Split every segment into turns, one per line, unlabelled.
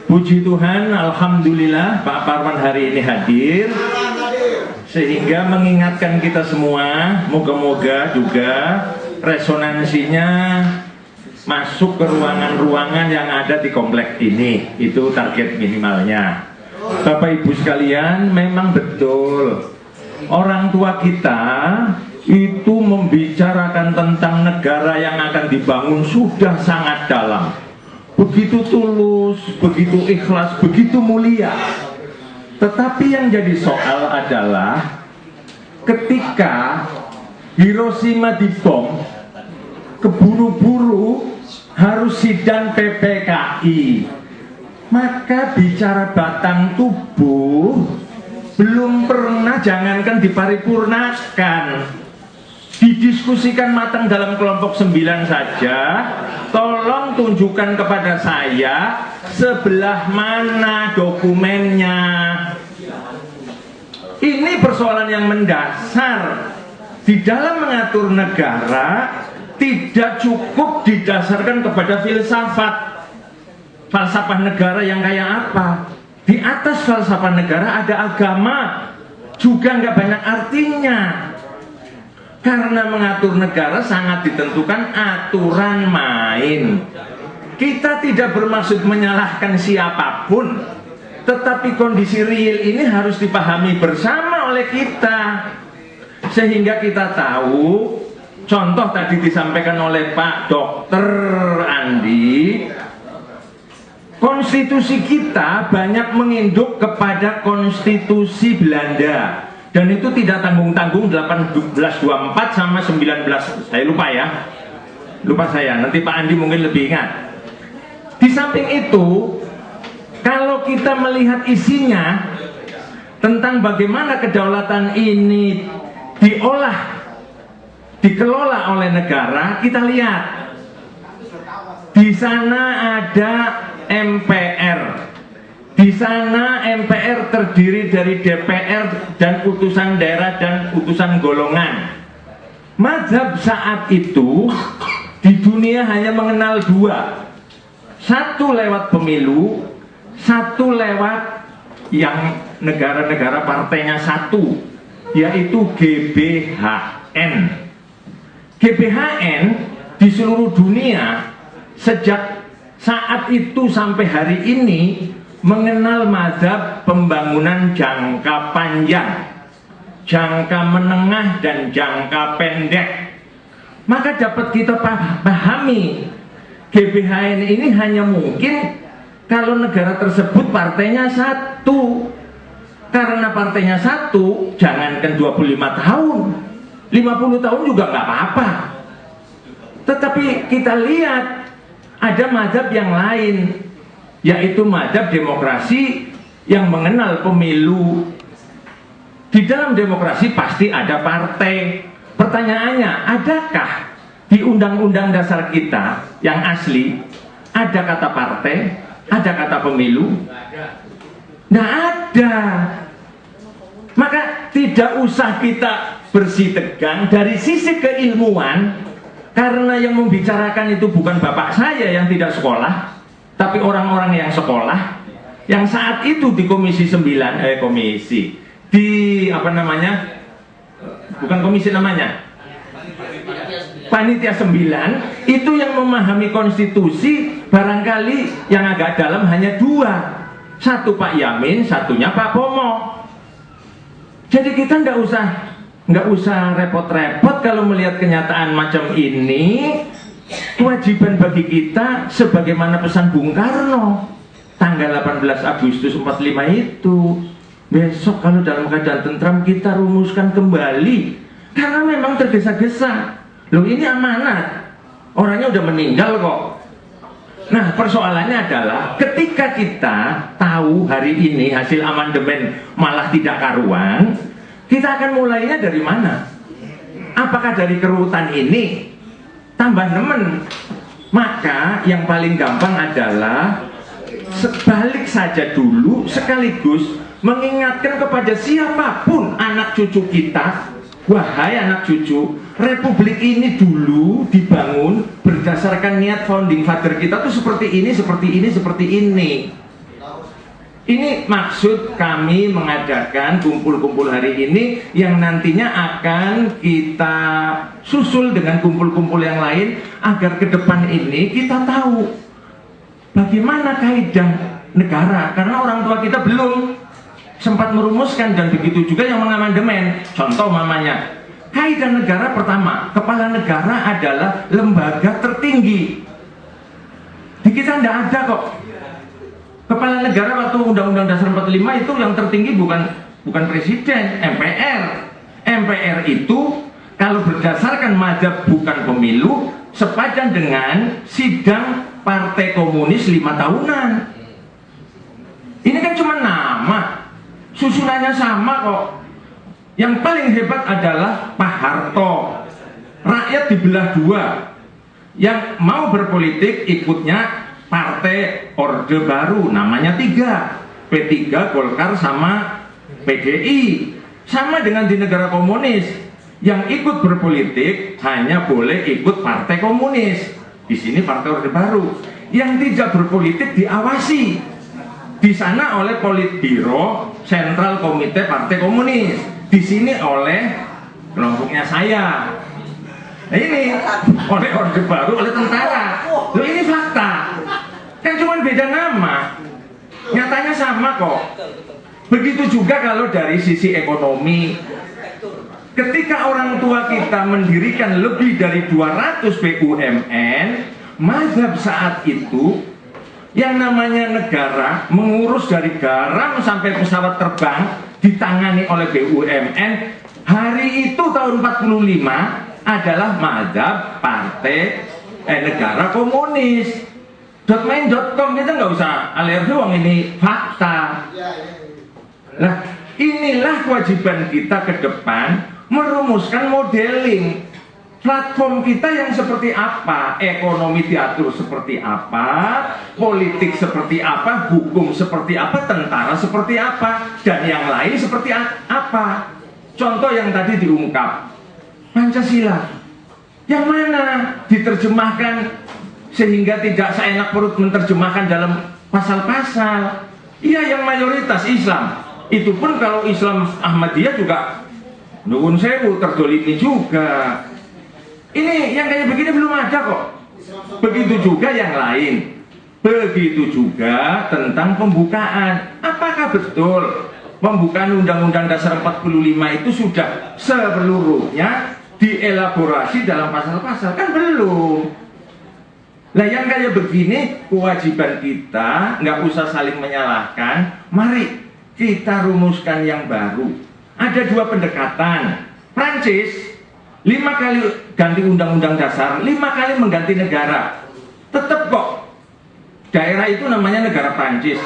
Puji Tuhan, alhamdulillah Pak Parwan hari ini hadir, sehingga mengingatkan kita semua, moga-moga juga resonansinya masuk ke ruangan-ruangan yang ada di komplek ini. Itu target minimalnya. Bapak Ibu sekalian, memang betul orang tua kita itu membicarakan tentang negara yang akan dibangun sudah sangat dalam, begitu tulus, begitu ikhlas, begitu mulia. Tetapi yang jadi soal adalah ketika Hiroshima dibom, keburu-buru harus sidang PPKI, maka bicara batang tubuh belum pernah, jangankan diparipurnakan, didiskusikan matang dalam kelompok 9 saja. Tolong tunjukkan kepada saya sebelah mana dokumennya. Ini persoalan yang mendasar. Di dalam mengatur negara tidak cukup didasarkan kepada filsafat. Falsafah negara yang kayak apa? Di atas falsafah negara ada agama, juga nggak banyak artinya. Karena mengatur negara sangat ditentukan aturan main. Kita tidak bermaksud menyalahkan siapapun, tetapi kondisi real ini harus dipahami bersama oleh kita, sehingga kita tahu. Contoh tadi disampaikan oleh Pak Dr. Andi, konstitusi kita banyak menginduk kepada konstitusi Belanda. Dan itu tidak tanggung-tanggung 1824 sama 19, saya lupa ya. Lupa saya, nanti Pak Andi mungkin lebih ingat. Di samping itu, kalau kita melihat isinya tentang bagaimana kedaulatan ini dikelola oleh negara, kita lihat. Di sana ada MPR. Di sana MPR terdiri dari DPR dan utusan daerah dan utusan golongan. Mazhab saat itu di dunia hanya mengenal dua. Satu lewat pemilu, satu lewat yang negara-negara partainya satu, yaitu GBHN. GBHN di seluruh dunia sejak saat itu sampai hari ini mengenal mazhab pembangunan jangka panjang, jangka menengah, dan jangka pendek. Maka dapat kita pahami, GBHN ini hanya mungkin kalau negara tersebut partainya satu. Karena partainya satu, jangankan 25 tahun, 50 tahun juga nggak apa-apa. Tetapi kita lihat ada mazhab yang lain, yaitu mazhab demokrasi yang mengenal pemilu. Di dalam demokrasi pasti ada partai. Pertanyaannya, adakah di undang-undang dasar kita yang asli ada kata partai, ada kata pemilu? Nggak ada. Maka tidak usah kita bersih tegang dari sisi keilmuan, karena yang membicarakan itu bukan bapak saya yang tidak sekolah, tapi orang-orang yang sekolah, yang saat itu di komisi 9, Panitia 9, itu yang memahami konstitusi barangkali yang agak dalam hanya dua. Satu Pak Yamin, satunya Pak Pomo. Jadi kita nggak usah repot-repot kalau melihat kenyataan macam ini. Kewajiban bagi kita sebagaimana pesan Bung Karno tanggal 18 Agustus 45 itu, besok kalau dalam keadaan tentram kita rumuskan kembali, karena memang tergesa-gesa. Loh, ini amanat, orangnya udah meninggal kok. Nah, persoalannya adalah ketika kita tahu hari ini hasil amandemen malah tidak karuan, kita akan mulainya dari mana? Apakah dari kerutan ini tambah nemen? Maka yang paling gampang adalah sebalik saja dulu, sekaligus mengingatkan kepada siapapun anak cucu kita, wahai anak cucu, republik ini dulu dibangun berdasarkan niat founding father kita tuh seperti ini, seperti ini, seperti ini. Ini maksud kami mengadakan kumpul-kumpul hari ini yang nantinya akan kita susul dengan kumpul-kumpul yang lain agar ke depan ini kita tahu bagaimana kaidah negara, karena orang tua kita belum sempat merumuskan, dan begitu juga yang mengamandemen. Contoh mamanya, kaidah negara pertama, kepala negara adalah lembaga tertinggi. Di kita tidak ada kok. Kepala negara waktu Undang-Undang Dasar 45 itu yang tertinggi bukan presiden, MPR. MPR itu kalau berdasarkan mazhab bukan pemilu, sepadan dengan sidang Partai Komunis 5 tahunan. Ini kan cuma nama, susunannya sama kok. Yang paling hebat adalah Pak Harto. Rakyat dibelah dua. Yang mau berpolitik ikutnya Partai Orde Baru, namanya 3, P3, Golkar sama PDI. Sama dengan di negara komunis, yang ikut berpolitik hanya boleh ikut Partai Komunis. Di sini Partai Orde Baru. Yang tidak berpolitik diawasi di sana oleh Politbiro Sentral Komite Partai Komunis. Di sini oleh kelompoknya saya. Nah ini oleh Orde Baru, oleh tentara. Loh, ini fakta. Kan cuma beda nama, nyatanya sama kok. Begitu juga kalau dari sisi ekonomi. Ketika orang tua kita mendirikan lebih dari 200 BUMN, mazhab saat itu yang namanya negara mengurus dari garam sampai pesawat terbang ditangani oleh BUMN. Hari itu tahun 45 adalah mazhab partai negara komunis. .main.com kita nggak usah alergi, wong ini fakta. Nah, inilah kewajiban kita ke depan, merumuskan modeling platform kita yang seperti apa, ekonomi diatur seperti apa, politik seperti apa, hukum seperti apa, tentara seperti apa, dan yang lain seperti apa. Contoh yang tadi diungkap, Pancasila, yang mana diterjemahkan sehingga tidak seenak perut menerjemahkan dalam pasal-pasal. Iya, yang mayoritas Islam. Itu pun kalau Islam Ahmadiyah juga nuwun sewu, terdolimi juga. Ini yang kayak begini belum ada kok. Begitu juga yang lain. Begitu juga tentang pembukaan. Apakah betul pembukaan Undang-Undang Dasar 45 itu sudah seluruhnya dielaborasi dalam pasal-pasal? Kan belum. Nah, yang kayak begini kewajiban kita, nggak usah saling menyalahkan. Mari kita rumuskan yang baru. Ada 2 pendekatan. Prancis 5 kali ganti undang-undang dasar, 5 kali mengganti negara. Tetap kok daerah itu namanya negara Prancis.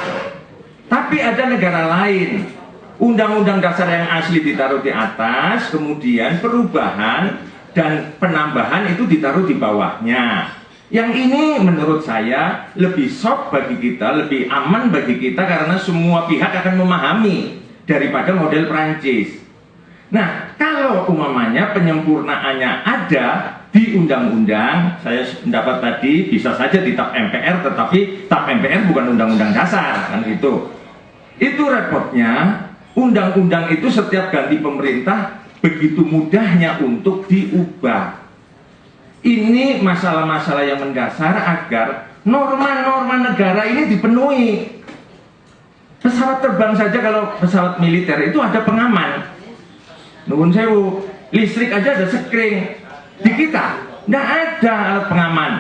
Tapi ada negara lain, undang-undang dasar yang asli ditaruh di atas, kemudian perubahan dan penambahan itu ditaruh di bawahnya. Yang ini menurut saya lebih soft bagi kita, lebih aman bagi kita, karena semua pihak akan memahami daripada model Prancis. Nah, kalau umpamanya penyempurnaannya ada di undang-undang, saya pendapat tadi bisa saja di TAP MPR, tetapi TAP MPR bukan undang-undang dasar, kan gitu. Itu repotnya, undang-undang itu setiap ganti pemerintah begitu mudahnya untuk diubah. Ini masalah-masalah yang mendasar agar norma-norma negara ini dipenuhi. Pesawat terbang saja, kalau pesawat militer itu ada pengaman. Nuwun sewu, listrik aja ada sekring. Di kita tidak ada alat pengaman.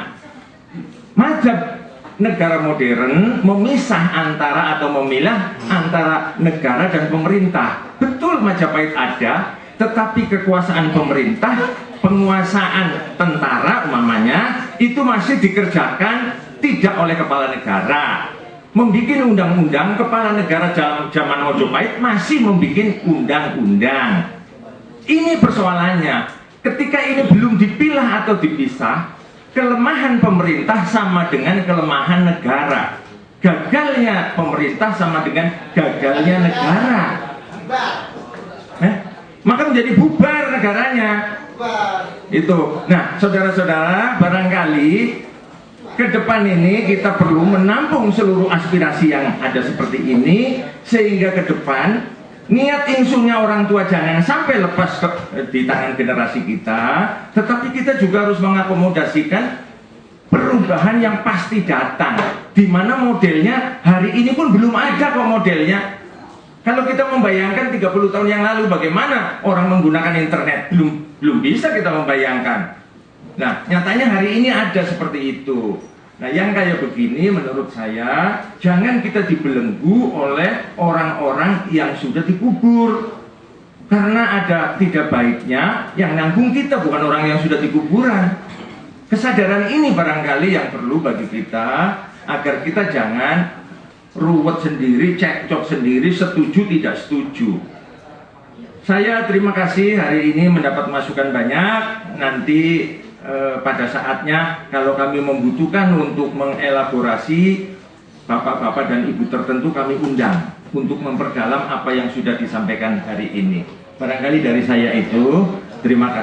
Mazhab negara modern memisah antara atau memilah antara negara dan pemerintah. Betul Majapahit ada, tetapi kekuasaan pemerintah, penguasaan tentara umpamanya itu masih dikerjakan tidak oleh kepala negara. Membikin undang-undang, kepala negara zaman Majapahit masih membikin undang-undang. Ini persoalannya. Ketika ini belum dipilah atau dipisah, kelemahan pemerintah sama dengan kelemahan negara. Gagalnya pemerintah sama dengan gagalnya negara. Maka menjadi bubar negaranya. Itu. Nah, saudara-saudara, barangkali ke depan ini kita perlu menampung seluruh aspirasi yang ada seperti ini, sehingga ke depan niat insunya orang tua jangan sampai lepas di tangan generasi kita, tetapi kita juga harus mengakomodasikan perubahan yang pasti datang, di mana modelnya hari ini pun belum ada kok modelnya. Kalau kita membayangkan 30 tahun yang lalu bagaimana orang menggunakan internet, belum bisa kita membayangkan. Nah, nyatanya hari ini ada seperti itu. Nah, yang kayak begini menurut saya jangan kita dibelenggu oleh orang-orang yang sudah dikubur. Karena ada tidak baiknya yang nanggung kita, bukan orang yang sudah dikuburan. Kesadaran ini barangkali yang perlu bagi kita, agar kita jangan ruwet sendiri, cekcok sendiri, setuju tidak setuju. Saya terima kasih hari ini mendapat masukan banyak. Nanti pada saatnya kalau kami membutuhkan untuk mengelaborasi, bapak-bapak dan ibu tertentu kami undang untuk memperdalam apa yang sudah disampaikan hari ini. Barangkali dari saya itu, terima kasih.